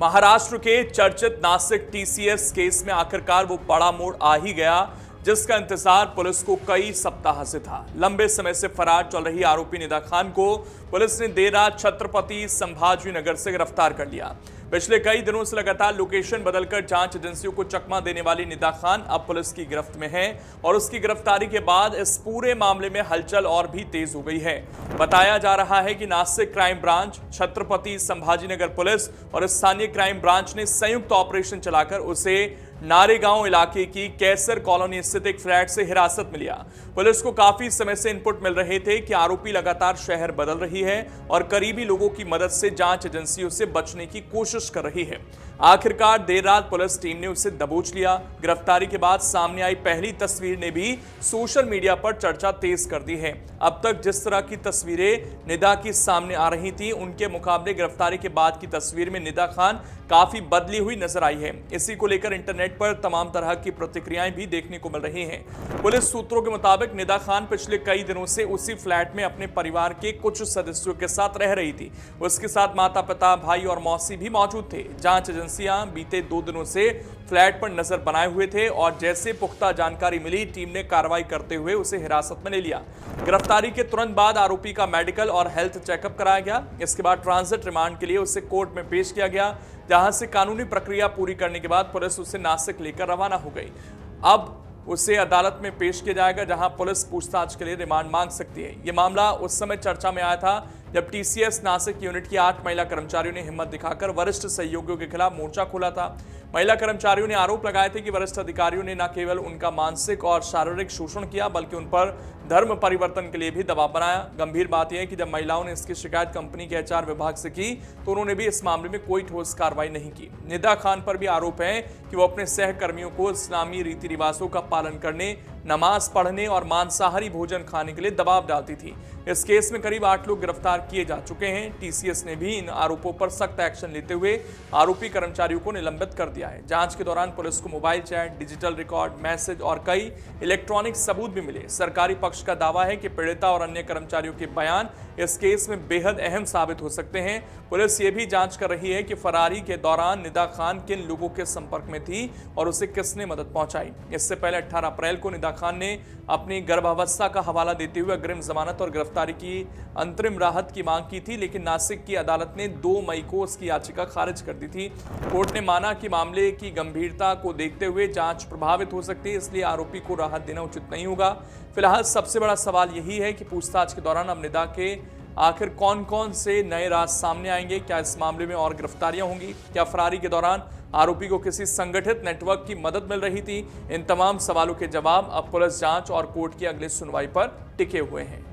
महाराष्ट्र के चर्चित Nashik TCS case में आखिरकार वो बड़ा मोड़ आ ही गया जिसका इंतजार पुलिस को कई सप्ताह से था। लंबे समय से फरार चल रही आरोपी निदा खान को पुलिस ने देर रात छत्रपति संभाजी नगर से गिरफ्तार कर लिया। पिछले कई दिनों से लगातार लोकेशन बदलकर जांच एजेंसियों को चकमा देने वाली निदा खान अब पुलिस की गिरफ्त में है और उसकी गिरफ्तारी के बाद इस पूरे मामले में हलचल और भी तेज हो गई है। बताया जा रहा है कि Nashik crime branch, Chhatrapati Sambhajinagar police और स्थानीय क्राइम ब्रांच ने संयुक्त ऑपरेशन चलाकर उसे नारेगांव इलाके की कैसर कॉलोनी स्थित एक फ्लैट से हिरासत में लिया। पुलिस को काफी समय से इनपुट मिल रहे थे कि आरोपी लगातार शहर बदल रही है और करीबी लोगों की मदद से जांच एजेंसियों से बचने की कोशिश कर रही है। आखिरकार देर रात पुलिस टीम ने उसे दबोच लिया। गिरफ्तारी के बाद सामने आई पहली तस्वीर ने भी सोशल मीडिया पर चर्चा तेज कर दी है। अब तक जिस तरह की तस्वीरें निदा की सामने आ रही थी, उनके मुकाबले गिरफ्तारी के बाद की तस्वीर में निदा खान काफी बदली हुई नजर आई है। इसी को लेकर इंटरनेट पर तमाम तरह की प्रतिक्रियाएं भी देखने को मिल रही हैं। पुलिस सूत्रों के मुताबिक निदा खान पिछले कई दिनों से उसी फ्लैट में अपने परिवार के कुछ सदस्यों के साथ रह रही थी। उसके साथ माता पिता, भाई और मौसी भी मौजूद थे। जांच एजेंसियां बीते 2 दिनों से फ्लैट पर नजर बनाए हुए थे और जैसे पुख्ता जानकारी मिली, टीम ने कार्रवाई करते हुए उसे हिरासत में ले लिया। गिरफ्तारी के तुरंत बाद आरोपी का मेडिकल और हेल्थ चेकअप कराया गया। इसके बाद ट्रांजिट रिमांड के लिए उसे कोर्ट में पेश किया गया, जहां से कानूनी प्रक्रिया पूरी करने के बाद पुलिस उसे नासिक लेकर रवाना हो गई। अब उसे अदालत में पेश किया जाएगा, जहां पुलिस पूछताछ के लिए रिमांड मांग सकती है। यह मामला उस समय चर्चा में आया था जब टीसीएस नासिक यूनिट की 8 महिला कर्मचारियों ने हिम्मत दिखाकर वरिष्ठ सहयोगियों के खिलाफ मोर्चा खोला था। महिला कर्मचारियों ने आरोप लगाए थे कि वरिष्ठ अधिकारियों ने न केवल उनका मानसिक और शारीरिक शोषण किया, बल्कि उन पर धर्म परिवर्तन के लिए भी दबाव बनाया। गंभीर बात यह है कि जब महिलाओं ने इसकी शिकायत कंपनी के एचआर विभाग से की तो उन्होंने भी इस मामले में कोई ठोस कार्रवाई नहीं की। निदा खान पर भी आरोप है कि वो अपने सहकर्मियों को इस्लामी रीति रिवाजों का पालन करने, नमाज पढ़ने और मांसाहारी भोजन खाने के लिए दबाव डालती थी। इस केस में करीब 8 लोग गिरफ्तार किए जा चुके हैं। टीसीएस ने भी इन आरोपों पर सख्त एक्शन लेते हुए आरोपी कर्मचारियों को निलंबित कर दिया है। जांच के दौरान पुलिस को mobile chat, digital record, message और कई इलेक्ट्रॉनिक सबूत भी मिले। सरकारी पक्ष का दावा है कि पीड़िता और अन्य कर्मचारियों के बयान इस केस में बेहद अहम साबित हो सकते हैं। पुलिस ये भी जांच कर रही है कि फरारी के दौरान निदा खान किन लोगों के संपर्क में थी और उसे किसने मदद पहुंचाई। इससे पहले 18 अप्रैल को निदा खान ने अपनी गर्भावस्था का हवाला देते हुए अग्रिम जमानत और गिरफ्तारी की अंतरिम राहत की मांग की थी, लेकिन नासिक की अदालत ने 2 मई को उसकी याचिका खारिज कर दी थी। कोर्ट ने माना कि मामले की गंभीरता को देखते हुए जांच प्रभावित हो सकती है, इसलिए आरोपी को राहत देना उचित नहीं होगा। फिलहाल सबसे बड़ा सवाल यही है कि पूछताछ के दौरान अब निदा के आखिर कौन कौन से नए राज सामने आएंगे। क्या इस मामले में और गिरफ्तारियां होंगी? क्या फरारी के दौरान आरोपी को किसी संगठित नेटवर्क की मदद मिल रही थी? इन तमाम सवालों के जवाब अब पुलिस जांच और कोर्ट की अगली सुनवाई पर टिके हुए हैं।